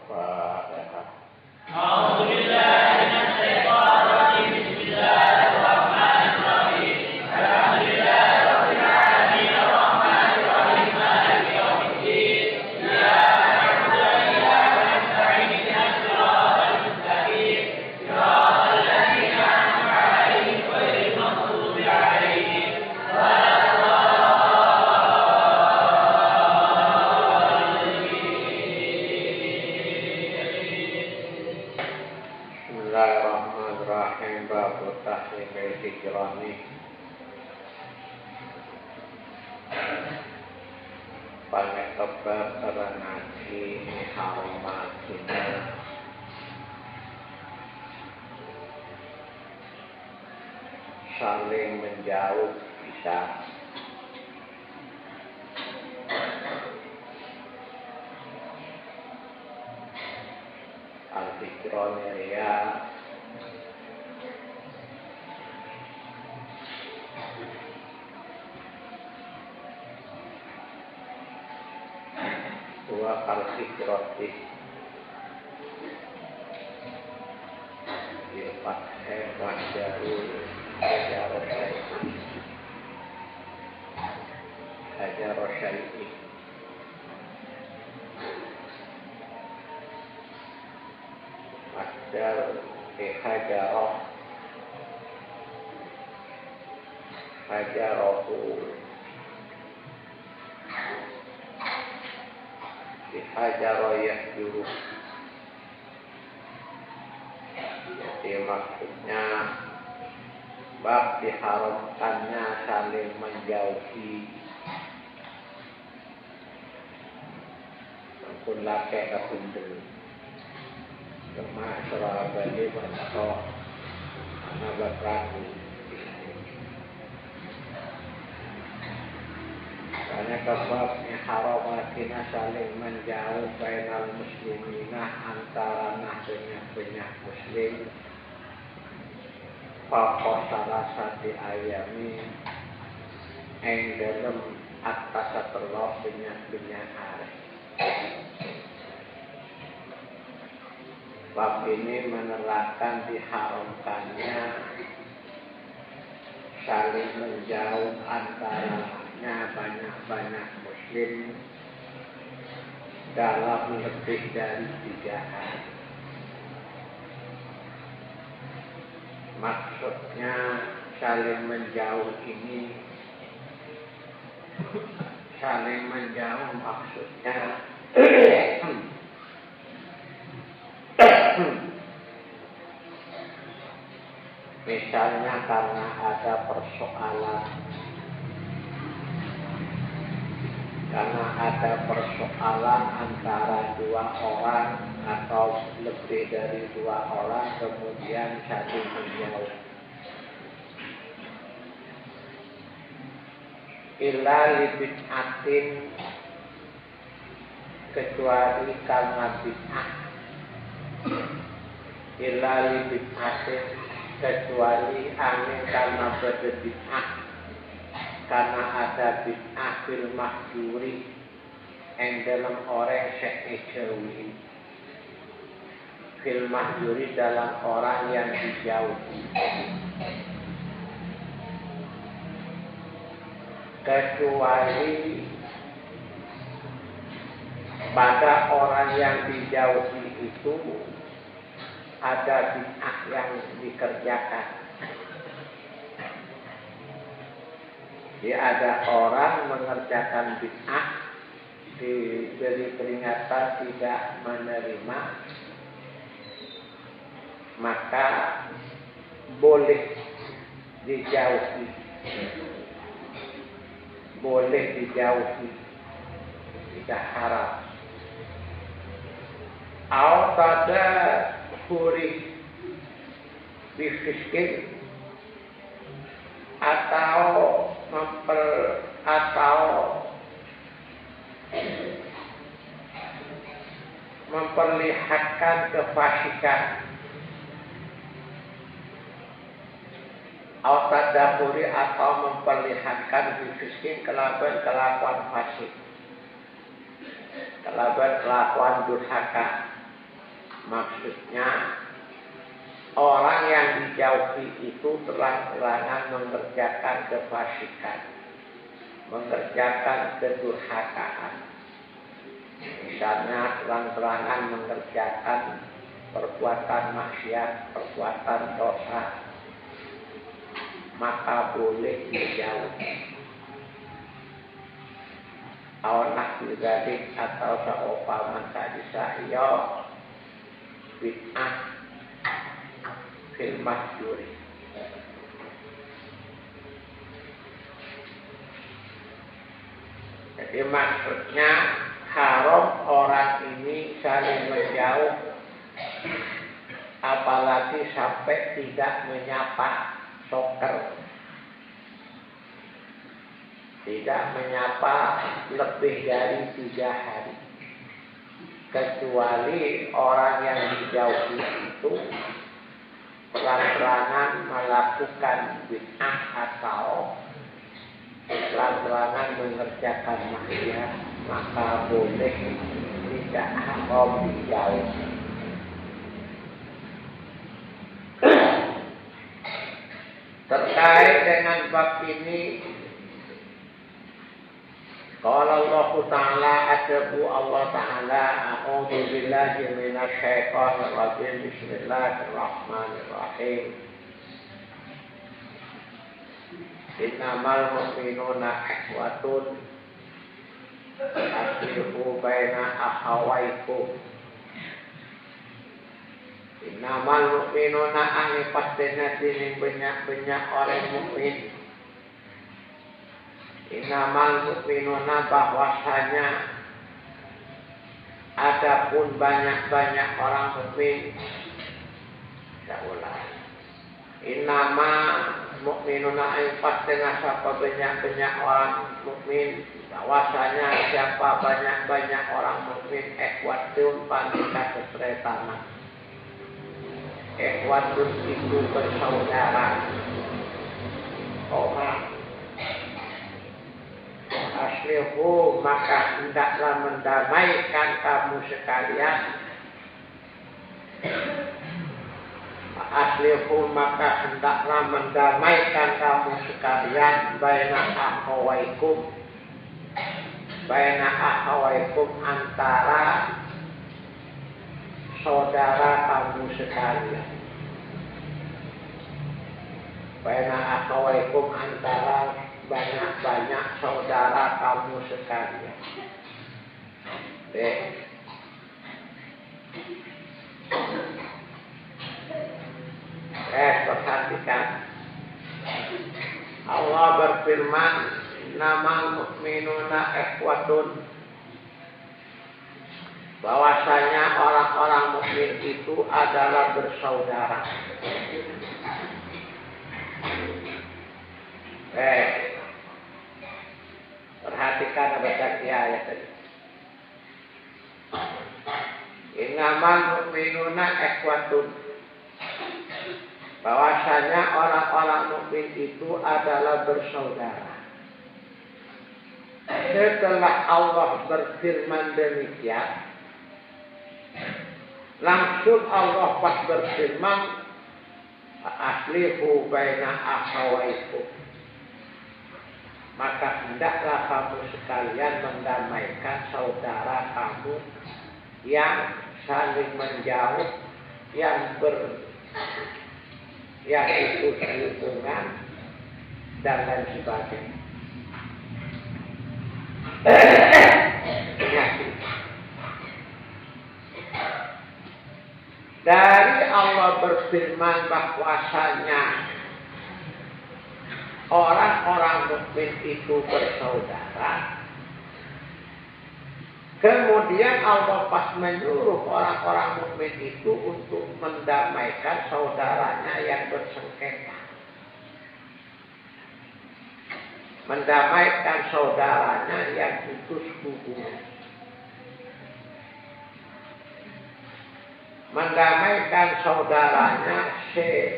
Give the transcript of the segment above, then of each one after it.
Fatihah. Bismillahirrahmanirrahim. Babu tahrimil hijrani. Panekebab ngaji harimatina saling menjauh bisa al-hijroneria wa al-hijroti dipakai wajarul hajar syai'i hajar hajaroh hajarohu hajaroyah juru. Jadi maksudnya bab diharamkannya saling menjauhi pun laki kapundel kema surabaya atau anak berlaku karena sebabnya haramatina saling menjauh bainal muslimina antara banyak muslim Papa salah satu ayami yang dalam atas terlalu banyak hari. Bab ini menerangkan diharamkannya saling menjauh antaranya banyak muslim dalam lebih dari 3 hari. Maksudnya saling menjauh ini saling menjauh maksudnya misalnya karena ada persoalan antara 2 orang atau lebih dari 2 orang kemudian saling menjauh. Illa libid'atin kecuali karena bid'ah. Illa libid'atin kecuali angin karena berbid'ah. Karena ada bid'ah fil mahjuri yang dalam orang sejauhi. Fil mahjuri dalam orang yang dijauhi. Kecuali pada orang yang dijauhi itu ada bid'ah yang dikerjakan. Jadi ada orang mengerjakan bid'ah, diberi peringatan tidak menerima, maka boleh dijauhi. Boleh dijauhi, tidak haram. Pada huri bifiskin atau memperlihatkan kefasikan Al-Tadahuri atau memperlihatkan bifiskin kelakuan fasik, kelakuan durhaka Maksudnya orang yang dijauhi itu terang-terangan mengerjakan kefasikan, mengerjakan kedurhakaan. Misalnya terang-terangan mengerjakan perbuatan maksiat, perbuatan dosa, maka boleh dijauhi. Awanak bidadik atau seumpama tadi saya bid'ah fil mahjuri. Jadi maksudnya haram orang ini saling menjauh, apalagi sampai tidak menyapa soker, tidak menyapa lebih dari 3 hari, kecuali orang yang dijauhi itu terang-terangan melakukan bid'ah atau terang-terangan mengerjakan maksiat, maka boleh, tidak haram dijauhi. Terkait dengan bab ini, qala Allah Ta'ala adabu Allah Ta'ala a'udzu billahi minasy syaithanir rajim bismillahirrahmanirrahim. Innamal mu'minuna ikhwatun aslihu baina akhawaykum. Innamal mu'minuna ani pastena dini banyak orang mukmin. Innamal mu'minuna bahwasanya adapun banyak orang mukmin. Saya ulang. Innama mu'minuna ay pastena siapa banyak orang mukmin, bahwasanya siapa banyak orang mukmin ikhwatun panika sesretana. Ikhwatun itu bersaudara. Orang aslihu maka hendaklah mendamaikan kamu sekalian. Aslihu maka hendaklah mendamaikan kamu sekalian baina akhawaikum, antara saudara kamu sekalian. Baina akhawaikum antara banyak saudara kamu sekalian. Perhatikan. Allah berfirman, "Innamal mu'minuna ikhwatun." Bahwasanya orang-orang mukmin itu adalah bersaudara. Perhatikan apa ayat tadi. Innamal mu'minuna ikhwatun. Bahwasanya orang-orang mukmin itu adalah bersaudara. Setelah Allah berfirman demikian, langsung Allah pas berfirman, aslihu baina akhawaikum. Maka hendaklah kamu sekalian mendamaikan saudara kamu yang saling menjauh, yang putus hubungan dan lain sebagainya. Dari Allah berfirman bahwasanya orang-orang mukmin itu bersaudara. Kemudian Allah pas menyuruh orang-orang mukmin itu untuk mendamaikan saudaranya yang bersengketa. Mendamaikan saudaranya yang putus hubungan. Mendamaikan saudaranya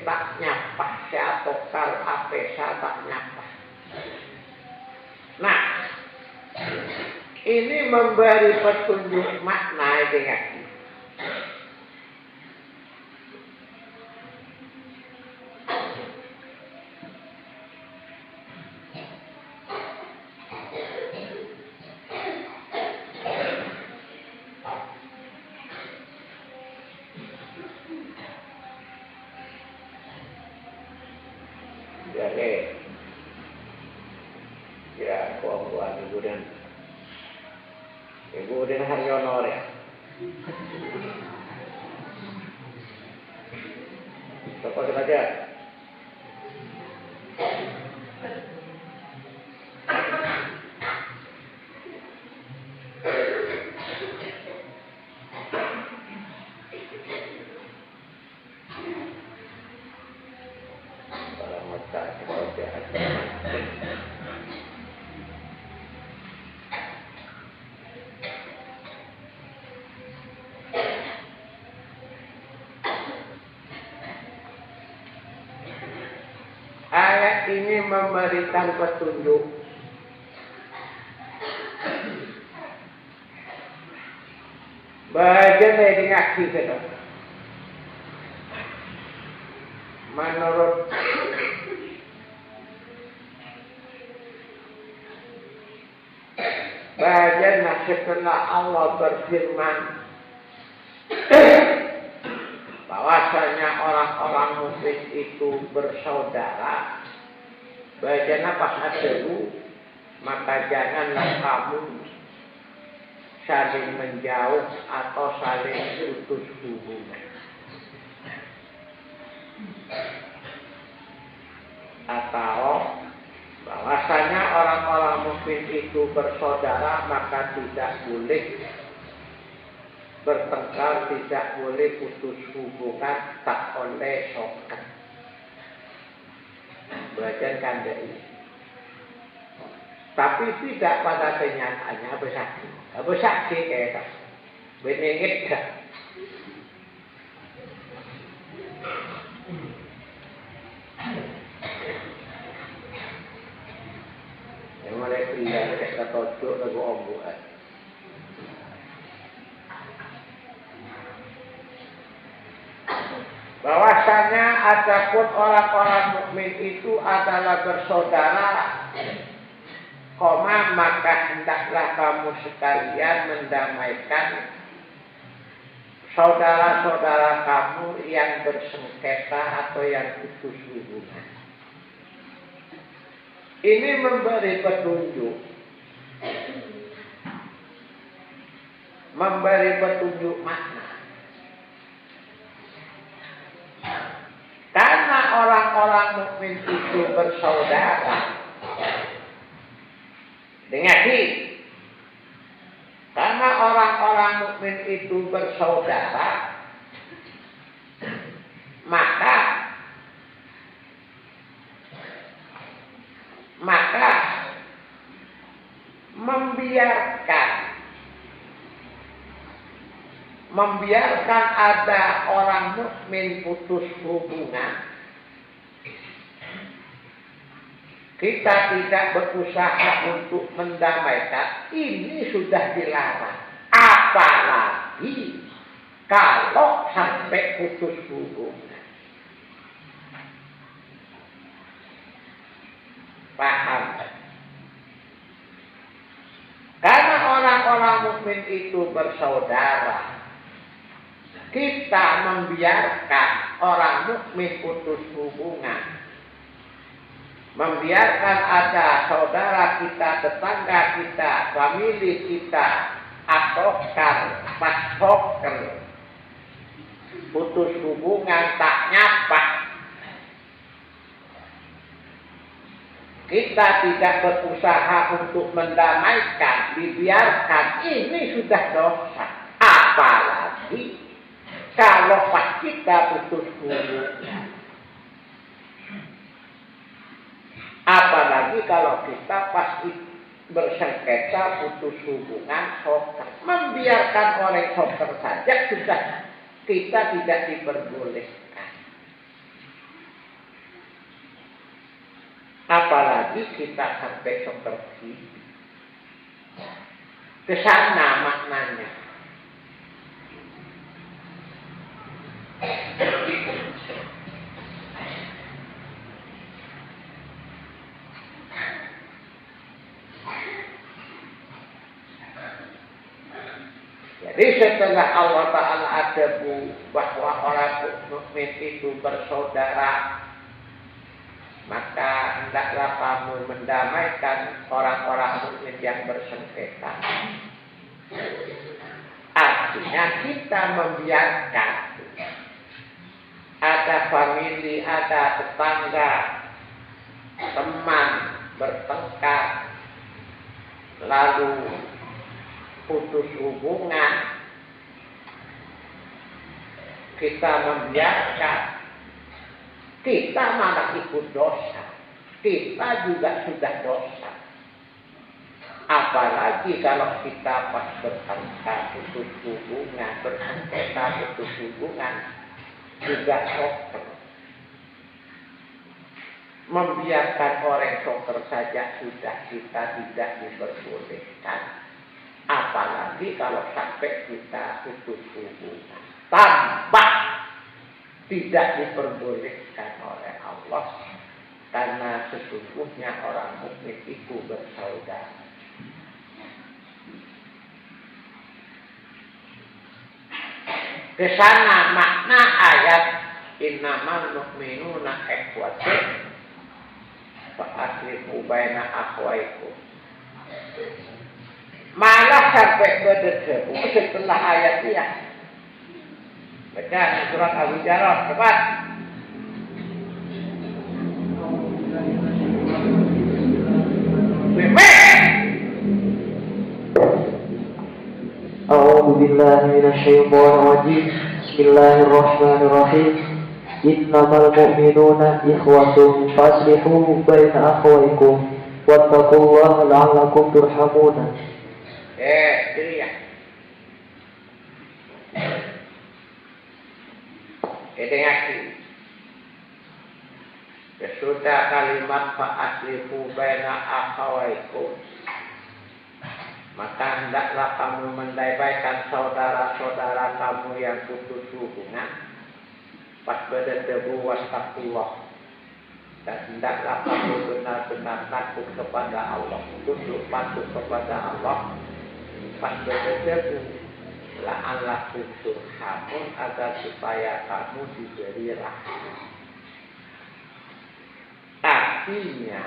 tak nyapa, atokal apesa tak nyapa. Nah, ini memberi petunjuk makna dengan Udin Haryono ya. Coba kita aja. Ayat ini memberikan petunjuk baca saya ngaji sedang. Menurut baca setelah Allah berfirman bahwasanya orang-orang musyrik itu bersaudara, bacana pas dulu, maka janganlah kamu saling menjauh atau saling putus hubungan. Atau bahwasanya orang-orang mukmin itu bersaudara, maka tidak boleh bertengkar, tidak boleh putus hubungan, tak oleh sokat. Belajar kandai. Tapi tidak pada kenyataannya bersaksi. Bersaksi kayak tak. Benengit tak. Yang mereka pilih kita tojok lagu ombuan. Bahwasanya adapun orang-orang mukmin itu adalah bersaudara, maka hendaklah kamu sekalian mendamaikan saudara-saudara kamu yang bersengketa atau yang putus hubungan. Ini memberi petunjuk, makna. Karena orang-orang mukmin itu bersaudara. Dengar sih. Karena orang-orang mukmin itu bersaudara, maka membiarkan ada orang mukmin putus hubungan, kita tidak berusaha untuk mendamaikan, ini sudah dilarang. Apalagi kalau sampai putus hubungan. Paham? Karena orang-orang mukmin itu bersaudara, kita membiarkan orang mukmin putus hubungan, membiarkan ada saudara kita, tetangga kita, famili kita, atokar, pasoker, putus hubungan, tak nyapa. Kita tidak berusaha untuk mendamaikan, dibiarkan, ini sudah dosa. Apalagi kalau pas kita putus hubungan. Apalagi kalau kita pasti bersengketa putus hubungan soker. Membiarkan orang soker saja sudah kita tidak diperbolehkan. Apalagi kita sampai seperti ke sana maknanya. Jadi setelah Allah Ta'ala adabu bahwa orang mukmin itu bersaudara, maka hendaklah kamu mendamaikan orang-orang mukmin yang bersengketa. Artinya kita membiarkan ada famili, ada tetangga, teman bertengkar, lalu putus hubungan, kita membiarkan, kita malah ikut dosa. Kita juga sudah dosa. Apalagi kalau kita pas bertengkar, putus hubungan, bersengketa putus hubungan, juga soker. Membiarkan orang soker saja sudah kita tidak diperbolehkan. Apalagi kalau sampai kita putus hubungan. Tambah tidak diperbolehkan oleh Allah. Karena sesungguhnya orang mukmin itu bersaudara. Kesana makna ayat innamal mu'minuna ikhwatun fa aslihu baina akhwaikum. Malah sampai berdebu setelah ayat ini. Baca surat Al-Hujurat cepat. أعوذ بالله من الشيطان الرجيم بسم الله الرحمن الرحيم إنما المؤمنون إخوة فأصلحوا بين أخويكم واتقوا الله لعلكم ترحمون. Dilihat. Dengarkan. Sesudah kalimat fa'aslihu baina akhawaikum, maka hendaklah kamu mendamaikan saudara-saudara kamu yang putus hubungan. Fasbadadabu wattaqullah. Dan hendaklah kamu benar-benar takut kepada Allah, tunduk patuh kepada Allah. Fasbadadabu la'allakum turhamun, agar supaya kamu diberi rahmat. Artinya,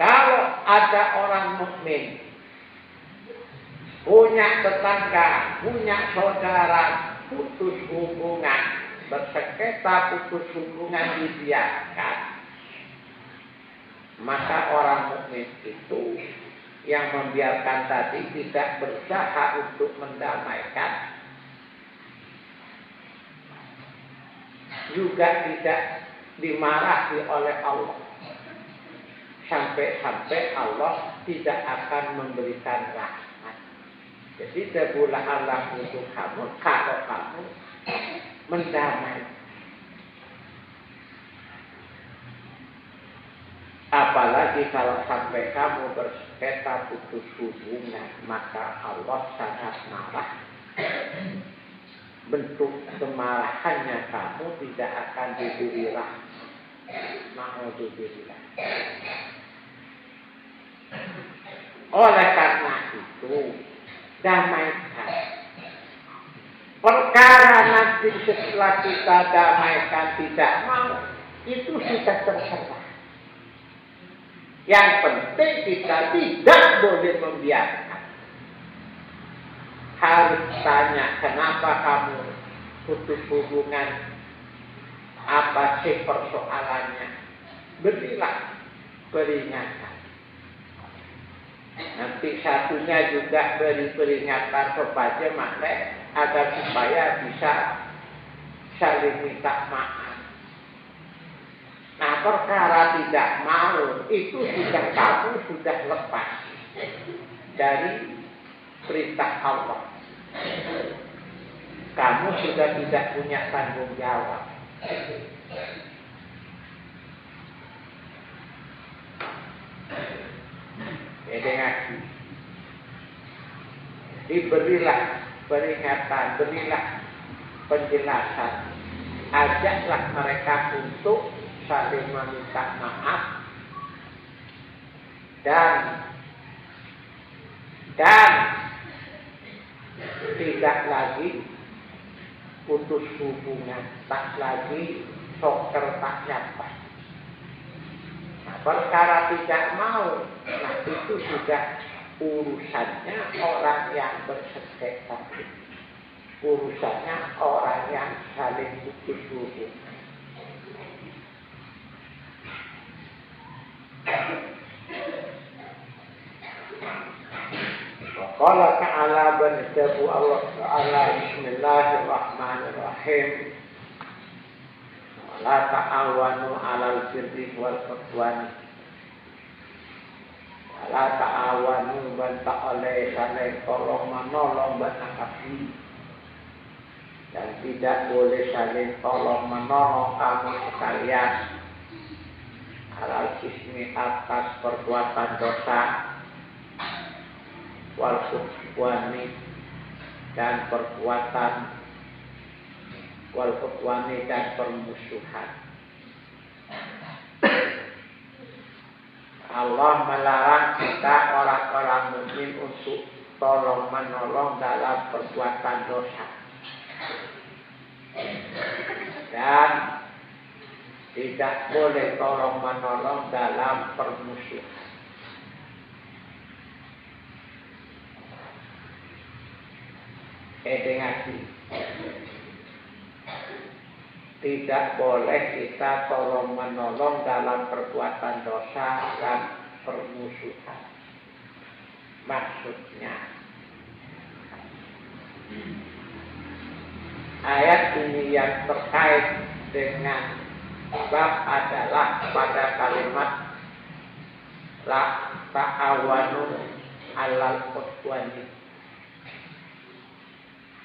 kalau ada orang mukmin punya tetangga, punya saudara putus hubungan, bersengketa putus hubungan dibiarkan, maka orang mukmin itu yang membiarkan tadi tidak berusaha untuk mendamaikan, juga tidak dimarahi oleh Allah. Sampai-sampai Allah tidak akan memberikan rahmat. Jadi sebulah Allah untuk kamu, kalau kamu mendamai. Apalagi kalau sampai kamu bersengketa putus hubungan, maka Allah sangat marah. Bentuk kemarahannya kamu tidak akan diberi rahmat. Na'udzubillah. Oleh karena itu, damaikan. Perkara nanti setelah kita damaikan tidak mau, itu sudah terserah. Yang penting kita tidak boleh membiarkan. Harus tanya, kenapa kamu putus hubungan? Apa sih persoalannya? Berilah peringatan. Nanti satunya juga beri peringatan kepada mereka agar supaya bisa saling minta maaf. Nah, perkara tidak mau itu sudah kamu sudah lepas dari perintah Allah. Kamu sudah tidak punya tanggung jawab. Dengar, diberilah peringatan, berilah penjelasan, ajaklah mereka untuk saling meminta maaf dan tidak lagi putus hubungan, tak lagi soker tak nyapai. Nah, perkara tidak mau, nah itu sudah urusannya orang yang bersengketa, urusannya orang yang saling putus hubungan. Qala ta'ala beritahu Allah Ta'ala Bismillahirrahmanirrahim. La ta'awanu 'alal birri wal udwan. La ta'awanu banta oleh saling tolong menolong banakapi. Dan tidak boleh saling tolong menolong kamu sekalian. 'Alal ismi atas perbuatan dosa. Wal udwani dan perbuatan wal udwani dan permusuhan. Allah melarang kita orang-orang mukmin untuk tolong menolong dalam perbuatan dosa dan tidak boleh tolong menolong dalam permusuhan. Edengasi. Tidak boleh kita tolong menolong dalam perbuatan dosa dan permusuhan. Maksudnya, ayat ini yang terkait dengan bab adalah pada kalimat la ta'awanu 'alal udwani.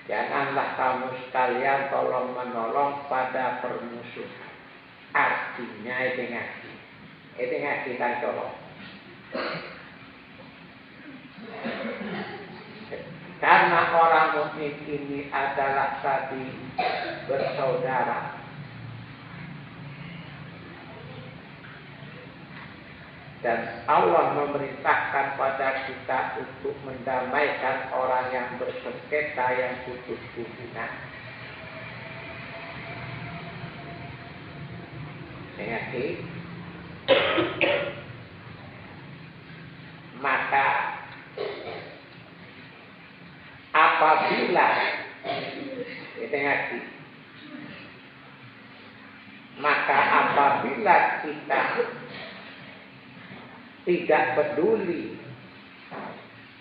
Janganlah kamu sekalian tolong menolong pada permusuhan. Artinya itu ngaji kan tolong. Karena orang mukmin ini adalah saling bersaudara. Dan Allah memerintahkan pada kita untuk mendamaikan orang yang bersengketa, yang putus hubungan. Mengerti? Maka apabila kita tidak peduli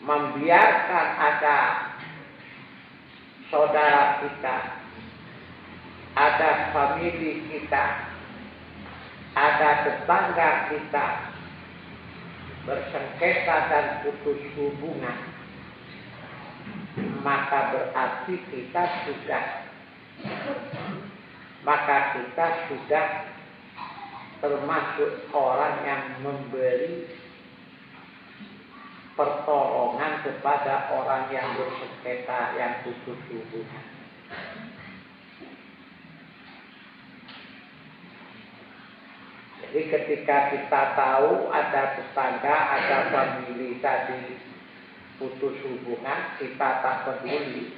membiarkan ada saudara kita, ada famili kita, ada tetangga kita bersengketa dan putus hubungan, maka berarti kita sudah termasuk orang yang memberi pertolongan kepada orang yang bersengketa, yang putus hubungan. Jadi ketika kita tahu ada tetangga, ada famili tadi putus hubungan, kita tak peduli,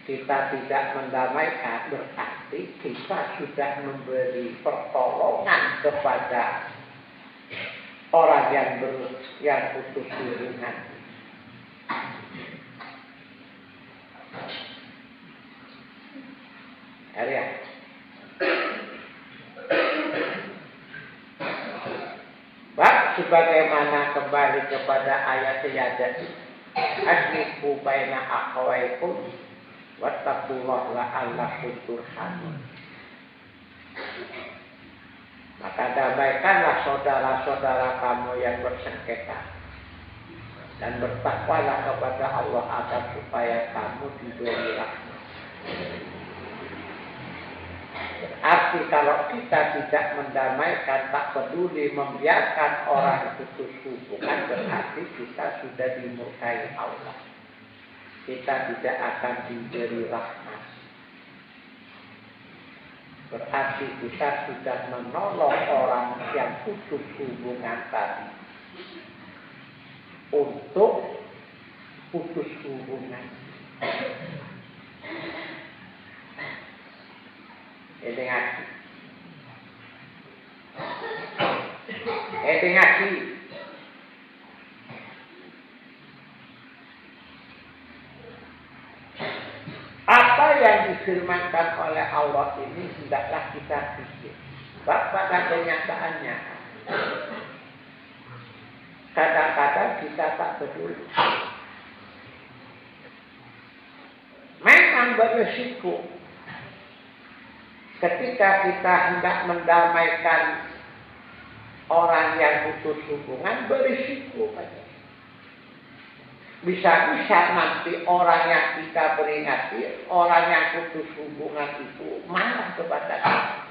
kita tidak mendamaikan, berarti kita sudah memberi pertolongan kepada orang yang putus hubungan. Ya. Bab sebagaimana kembali kepada ayat sejadah. Aslihu baina akhawaikum wattaqullaha la'allakum turhamun. Maka damaikanlah saudara-saudara kamu yang bersengketa dan bertakwalah kepada Allah agar supaya kamu diberi rahmat. Berarti kalau kita tidak mendamaikan, tak peduli, membiarkan orang putus hubungan, berarti kita sudah dimurkai Allah. Kita tidak akan diberi rahmat. Berarti kita sudah menolong orang yang putus hubungan tadi untuk putus hubungan. Ini ngaji. ngaji. Apa yang difirmankan oleh Allah ini hendaklah kita pikir. Sebab pada kenyataannya kadang-kadang kita tak peduli. Memang berisiko ketika kita hendak mendamaikan orang yang putus hubungan, berisiko. Bisa-bisa nanti orang yang kita peringati, orang yang putus hubungan itu marah kepada kita.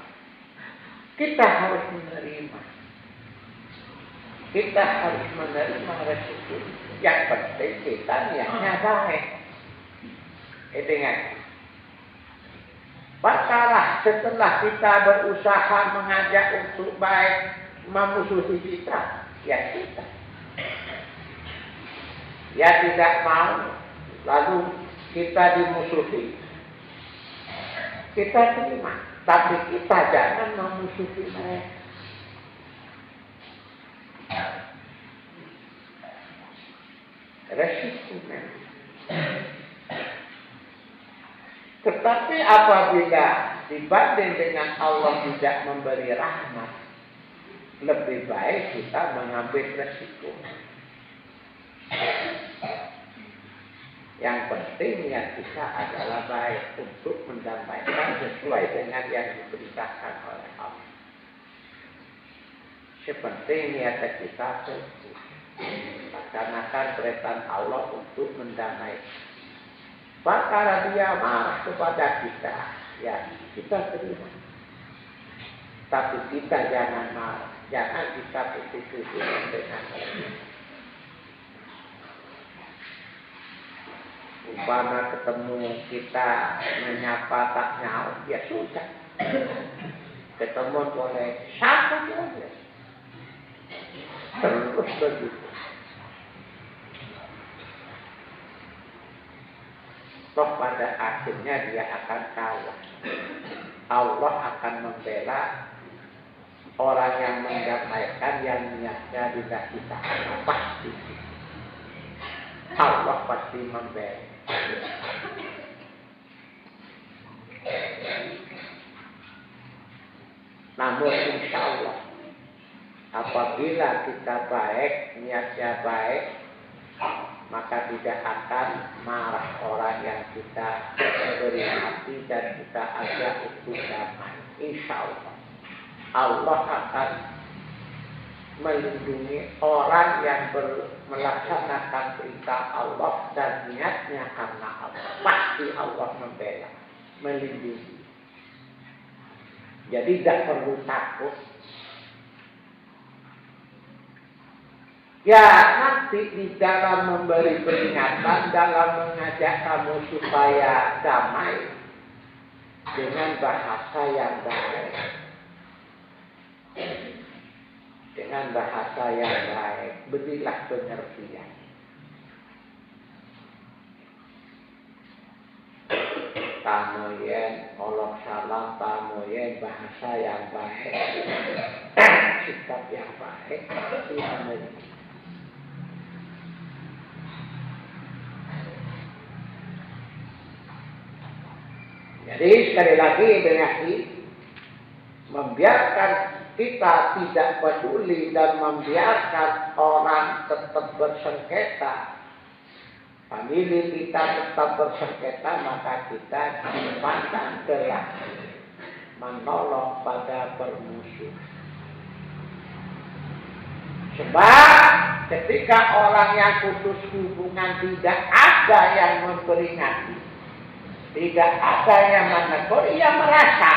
Kita harus menerima. Kita harus menerima resiko. Yang penting kita niatnya baik. Ingat. Perkara setelah kita berusaha mengajak untuk baik, memusuhi kita, ya kita. Ya tidak mau, lalu kita dimusuhi. Kita terima, tapi kita jangan memusuhi mereka. Resiko memang. Tetapi apabila dibanding dengan Allah tidak memberi rahmat, lebih baik kita mengambil resiko. Yang penting niat kita adalah baik untuk mendamaikan sesuai dengan yang diberitakan oleh Allah. Sepenting niat kita sungguh laksanakan perintah Allah untuk mendamaikan. Perkara dia marah kepada kita, ya kita terima. Tapi kita jangan marah, jangan kita putus dengan dia. Umpama ketemu kita menyapa tak nyaut, ya sudah. Ketemu boleh satu saja. Terus begitu. Toh pada akhirnya dia akan kalah. Allah akan membela orang yang mendamaikan yang niatnya tidak kita pasti. Allah pasti membela. Namun insya Allah apabila kita baik, niatnya baik, maka tidak akan marah orang yang kita beri hati dan kita ajak untuk damai. Insya Allah Allah akan melindungi orang yang melaksanakan perintah Allah dan niatnya karena Allah. Pasti Allah membela, melindungi. Jadi tidak perlu takut. Ya nanti di dalam memberi peringatan, dalam mengajak kamu supaya damai dengan bahasa yang baik. Dengan bahasa yang baik, berilah pengertian. Tamu yen, olok salam, tamu yen, bahasa yang baik, sikap yang baik, menerima. Jadi sekali lagi dengan membiarkan kita tidak peduli dan membiarkan orang tetap bersengketa, famili kita tetap bersengketa, maka kita dipandang telah menolong pada permusuhan. Sebab ketika orang yang putus hubungan tidak ada yang memperingati, tidak ada yang menegur, ia merasa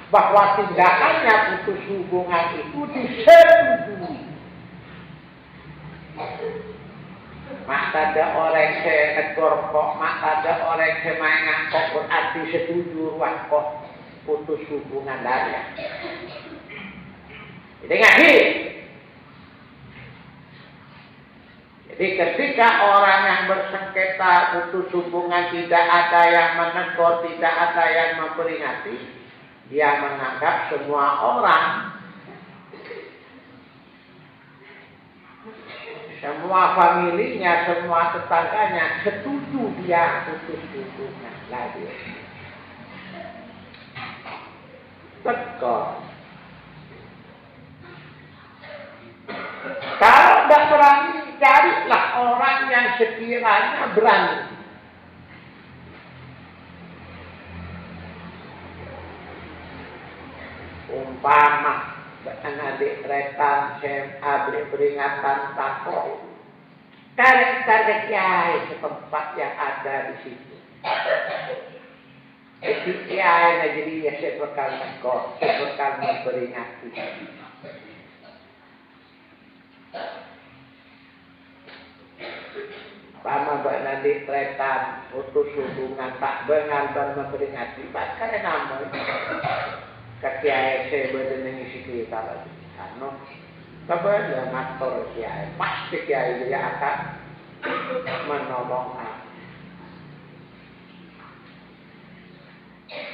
bahwa tindakannya putus hubungan itu disetujui. Mak ada orang senegur kok, mak ada orang semaingan kok berarti setuju ruang kok putus hubungan dari. Jadi ngaji. Jadi ketika orang yang bersengketa putus hubungan tidak ada yang menegur, tidak ada yang memperingati, dia menganggap semua orang semua familinya, semua tetangganya setuju dia putus hubungan lagi. Tekor. Kalau tidak berani, carilah orang yang sekiranya berani. Umpama adik rekan SMA beri peringatan takut. Tarik kiai setempat yang ada di situ. Itu kiai jadi ya sebekal mengkor, sebekal memperingati. Pama adik rekan putus hubungan tak bengal dan memperingati. Bahkan namanya. Kiai saya berdengar sekitar lagi. Karena kebetulan aktor kiai pasti kiai dia akan menolong aku.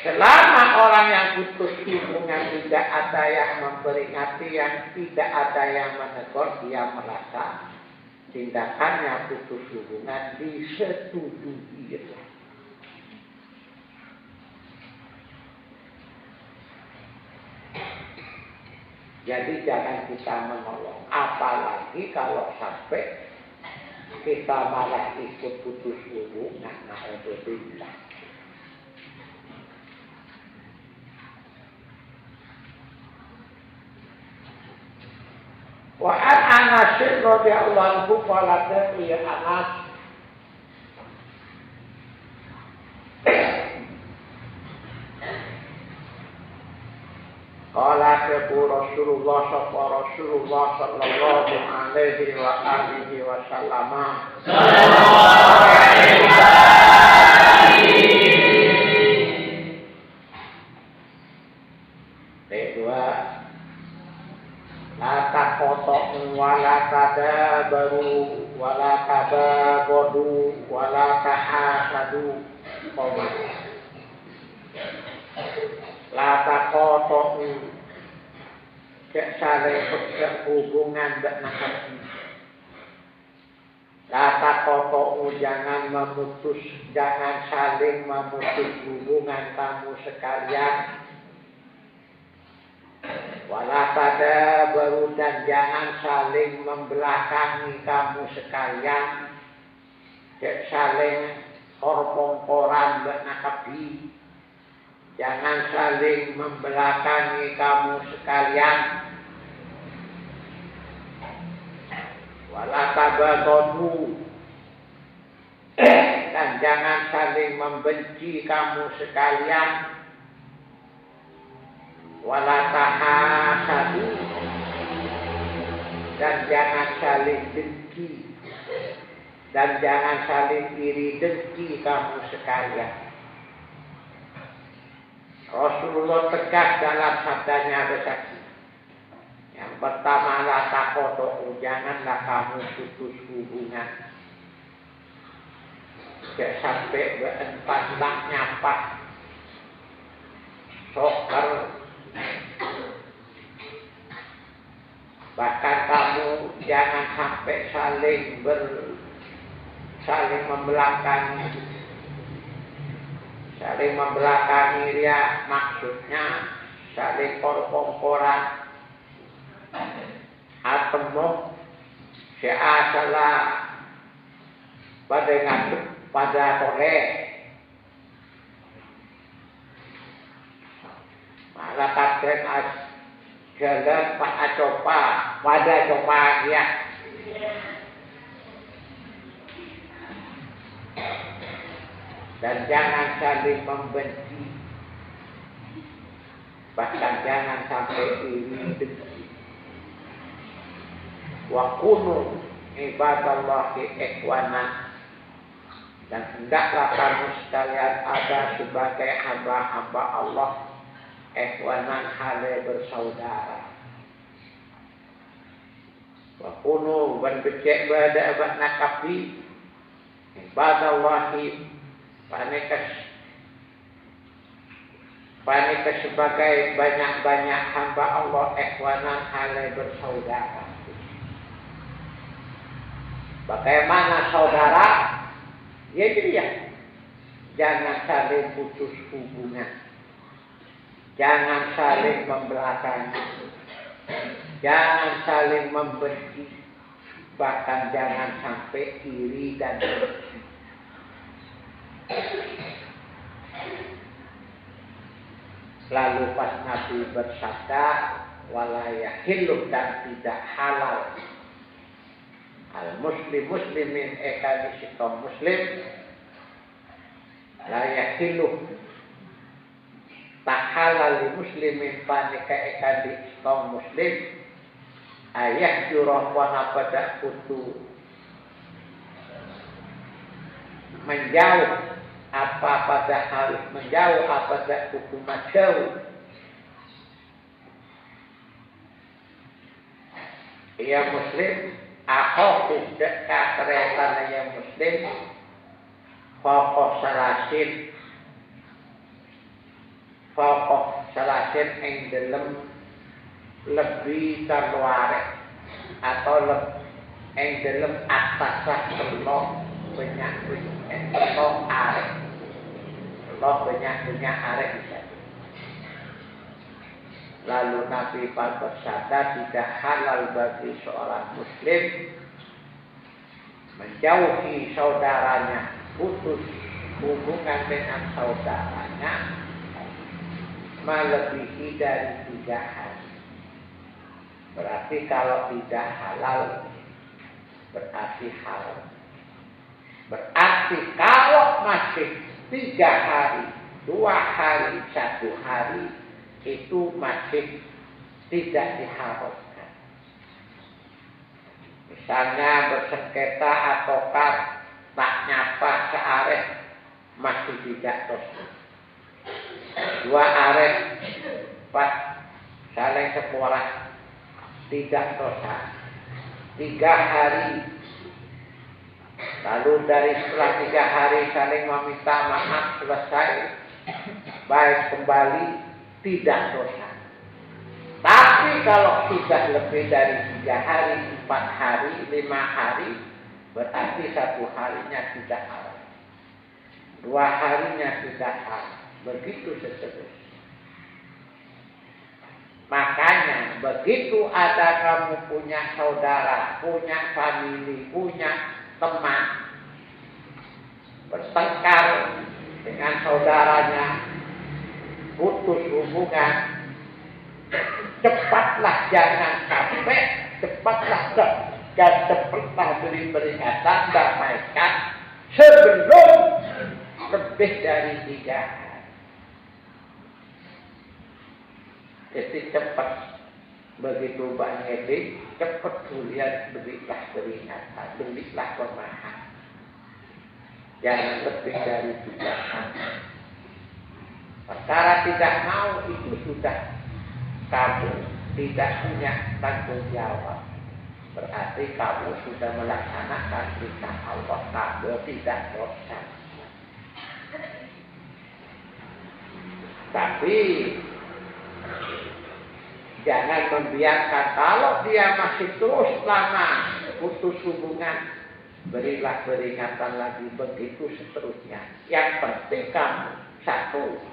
Selama orang yang putus hubungan tidak ada yang memperingati, yang tidak ada yang menegur, dia merasa tindakannya putus hubungan disetujui. Jadi jangan kita menolong, apalagi kalau sampai kita malah ikut putus hubungan. Na'udzubillah. Wa an Anas radhiyallahu anhu qala ya Anas qala kebu Rasulullah sallallahu alaihi wa alihi wasallam kedua la taqatu wa la tadabaru wa la tabaghadu wa la tahasadu la taqatu saling berhubungan dengan hati. La taqatu jangan memutus, jangan saling memutus hubungan kamu sekalian. Wala tadabaru dan jangan saling membelakangi kamu sekalian. Saling korpong-koran benakapi. Jangan saling membelakangi kamu sekalian. Wala tabaghadu dan jangan saling membenci kamu sekalian. Wala tahasadu dan jangan saling dengki dan jangan saling iri dengki kamu sekalian. Rasulullah tegas dalam sabdanya bersaksi. Yang pertama la taqatu janganlah kamu putus hubungan. Jangan sampai berempat tak nyapa. Sokar. Bahkan kamu jangan sampai saling membelakangi. Saling membelakangi dia maksudnya saling korpong-koran. Atau seasalah pada sore. Malah kadang jalan pada coba ya. Dan jangan saling membenci. Bahkan jangan sampai iri dengki. Wa kunu ibadallahi ikhwana dan hendaklah kamu sekalian ada sebagai hamba-hamba Allah ikhwanan hale bersaudara. Wa kunu ban becek bada abad nakapi ibadallahi panekas sebagai banyak-banyak hamba Allah ikhwanan hale bersaudara. Bagaimana saudara? Ya dia. Jangan saling putus hubungan. Jangan saling membelakangi. Jangan saling membenci. Bahkan jangan sampai iri dan benci. Lalu pas Nabi bersabda, wala yahillu, dan tidak halal al muslimin ekani sikong muslim, la yahillu, tak halal li muslimin panika ekani sikong muslim, ayah jurah wana pada kutu menjauh, apa pada harus menjauh, apa pada kutu menjauh. Ia muslim, aku dekat kereta yang muslim, pokok salasin yang dalam lebih terluar atau yang dalam atasah telok banyak telok arek, telok banyak arek bisa. Lalu Nabi bersabda, tidak halal bagi seorang muslim menjauhi saudaranya, putus hubungan dengan saudaranya melebihi dari 3 hari. Berarti kalau tidak halal berarti halal. Berarti kalau masih 3 hari, 2 hari, 1 hari, itu masih tidak diharuskan. Misalnya bersengketa ataukah tak nyapa searek masih tidak dosa. 2 arek pas saling sekolah tidak dosa. 3 hari, lalu dari setelah 3 hari saling meminta maaf selesai, baik kembali, tidak dosa. Tapi kalau sudah lebih dari 3 hari, 4 hari, 5 hari, berarti 1 harinya tidak halal, 2 harinya tidak halal, begitu seterusnya. Makanya begitu ada kamu punya saudara, punya famili, punya teman bertengkar dengan saudaranya, putus hubungan, cepatlah, jangan sampai, cepatlah beri peringatan, damaikan sebelum lebih dari 3 hari. Jadi cepat, begitu banyak cepat kuliah, berilah peringatan, berilah pemahaman, jangan lebih dari 3 hari. Perkara tidak mau itu sudah kamu tidak punya tanggung jawab. Berarti kamu sudah melaksanakan perintah Allah, kamu tidak dosa. Tapi jangan membiarkan kalau dia masih terus lama putus hubungan, berilah peringatan lagi, begitu seterusnya. Yang penting kamu satu,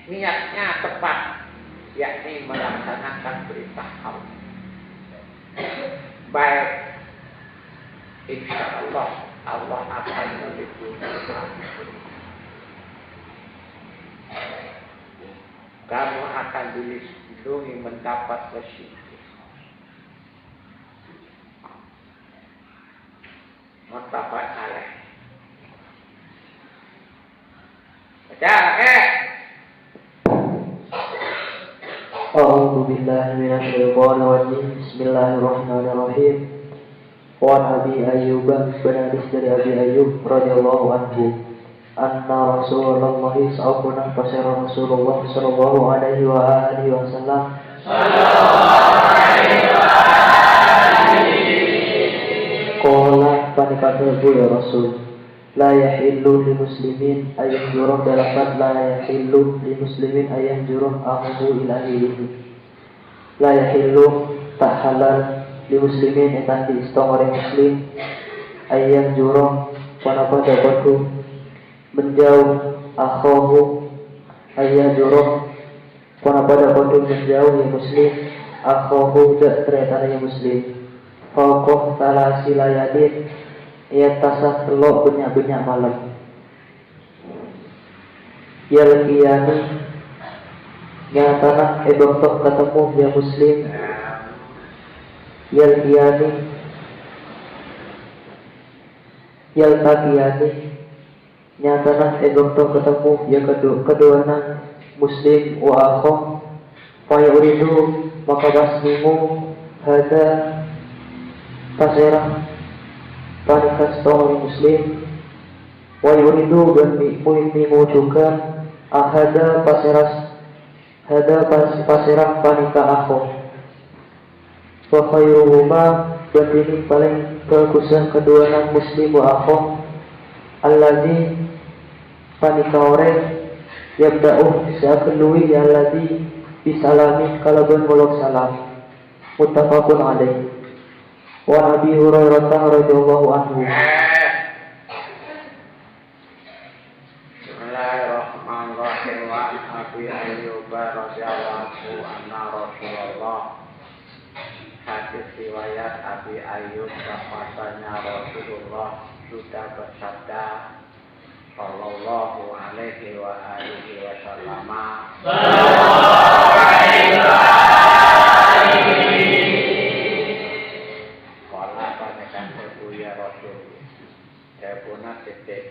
niatnya tepat, yakni melaksanakan perintah Allah. Baik, insya Allah Allah akan melindungi kamu, akan dilindungi mendapat rezeki. Muttafaq alaih. Baca, A'udzu billahi minasyaitonir rajim. Bismillahirrahmanirrahim. Wa Abi Ayyub bin Hadis dari Abi Ayyub radhiyallahu anhu, anna Rasulullah sallallahu alaihi wasallam qala, panikata ya Rasul, la yahillu li muslimin ayyan jurah, dalam la yahillu li muslimin ayyan jurah ahudu ilahi. La yahillu, tak halal li muslimin etan di istong orang muslim ayyan jurah wana pada batu menjauh akhahu ayyan jurah wana pada batu menjauh ya muslim akhahu ternyata ya muslim fauqah talasi layadin ia tasah telok banyak-banyak malam yal qiyani nyatana dokter ketemu ya muslim yal qiyani yal taqiyani nyatana dokter ketemu ya keduanya muslim wa akhah fa yuridu maka basmimu hada pasera panikas tawari muslim wa yuridu dan mimu juga ahada pasera panika akhah wa khairuhuma dan ini paling bagusan kedua anak muslim wa akhah alladzi panika orang yabda'u sa'akelui alladzi bisalami kalaban molok salam muttafaqun alaih wa Abi Hurairah radhiyallahu anhu. Bismillahirrahmanirrahim. Wa Abi Ayyub radhiyallahu anhu anna Rasulullah hadis riwayat Abi Ayyub bahwasanya Rasulullah sudah bersabda sallallahu alaihi wa alihi wasallam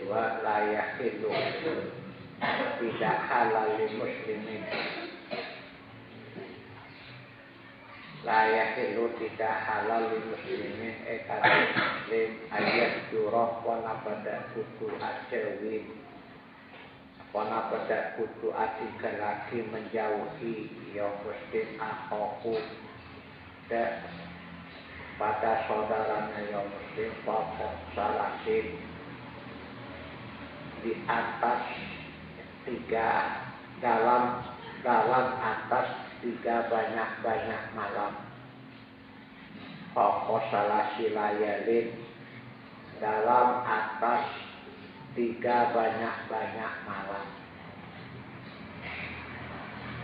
kedua layak itu tidak halal li muslimin layak itu tidak halal li muslimin muslim ayat jurah wana pada kutu ajawin wana pada kutu atika lagi menjauhi yang muslim akhoku dan pada saudaranya yang muslim pokok salasin di atas tiga dalam atas tiga banyak malam pokok salasi layalin dalam atas tiga banyak malam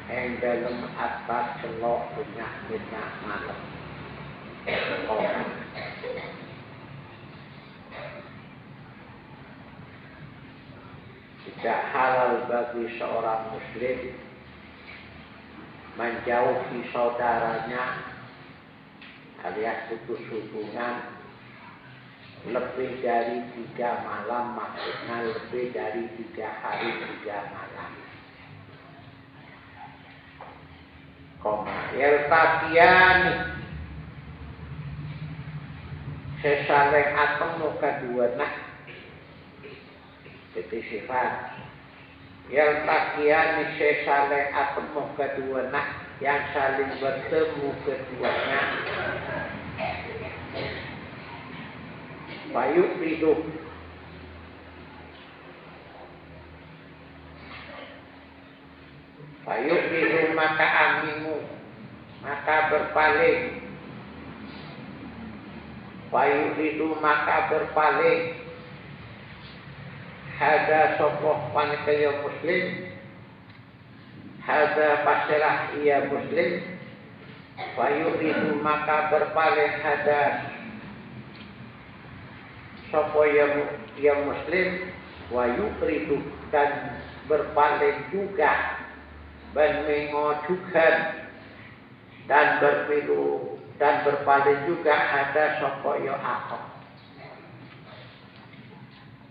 yang dalam atas selok banyak malam tidak halal bagi seorang muslim menjauhi saudaranya alias putus hubungan lebih dari 3 malam, maksudnya lebih dari 3 hari 3 malam. Yaltaqiyani sesaling atemu kaduana itu sifat yaltaqiyani sesaling atemu kaduana yang saling bertemu keduanya bayuk hidup maka amingu maka berpaling Fayuhidu maka berpaling hada sopoh panikaya muslim hada pasirah ia muslim Fayuhidu maka berpaling hada sopoh ia muslim Wayukridu dan berpaling juga dan mengojukan dan berpilu dan berpaling juga ada sopoyo akhok.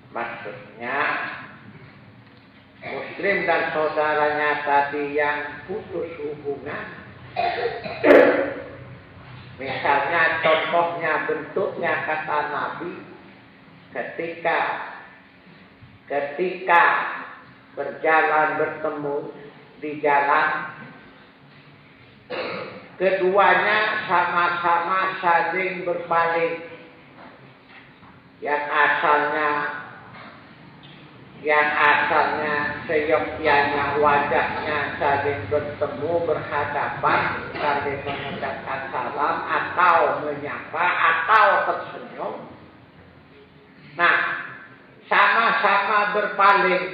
Maksudnya muslim dan saudaranya tadi yang putus hubungan. Misalnya contohnya bentuknya kata Nabi ketika berjalan bertemu di jalan keduanya sama-sama saling berpaling. Yang asalnya seyogyanya wajahnya saling bertemu berhadapan, saling mengucapkan salam atau menyapa atau tersenyum. sama-sama berpaling,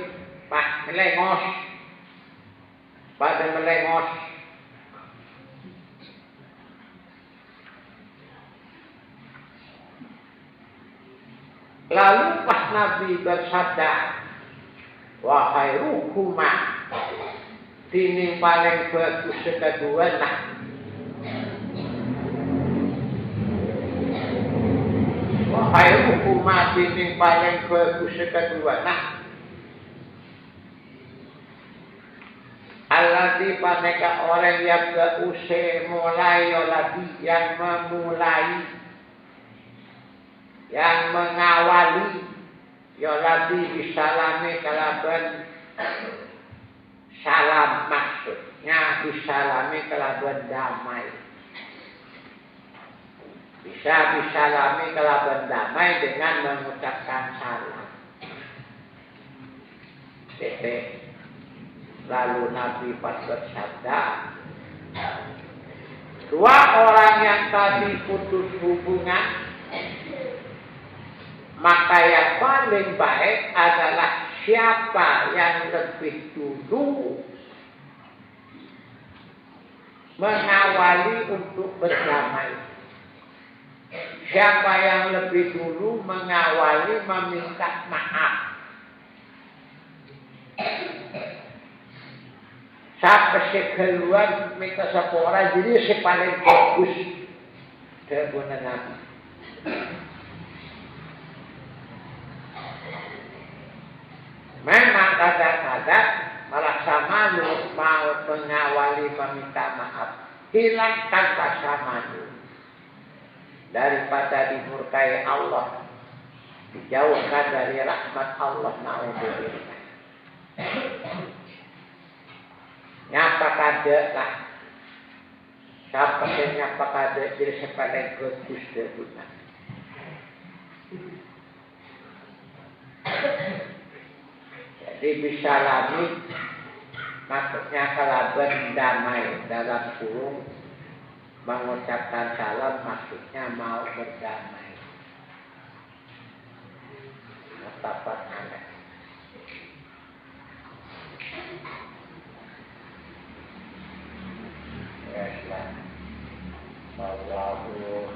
Pak, melengos. Pada melengos. Lalu pas Nabi bersabda, wahai rukuma, tining paling bagus kedua nah. Wahai rukuma, tining paling bagus kedua nah. Alladzi paneka orang yang berusaha mulai lagi yang memulai, yang mengawali, yoladi bisalami kalaban salam, maksudnya bisalami kalaban damai. Bisa bisalami kalaban damai dengan mengucapkan salam. Titik. Lalu Nabi pas bersabda, dua orang yang tadi putus hubungan, maka yang paling baik adalah siapa yang lebih dulu mengawali untuk berdamai. Siapa yang lebih dulu mengawali meminta maaf. Sampai keluar minta sepora, jadi si paling bagus kebenaran Nabi. Memang kadang-kadang malah sama lu mau mengawali meminta maaf, hilangkan rasa malu daripada dimurkai Allah, dijauhkan dari rahmat Allah. Na'udzubillah. Nyapa kade lah, siapa yang nyapa kade jadi sepaling bagus kebenaran. Jadi bisa lagi, maksudnya kalaban damai dalam kurung mengucapkan salam, maksudnya mau berdamai. Mustafat aneh. Allahu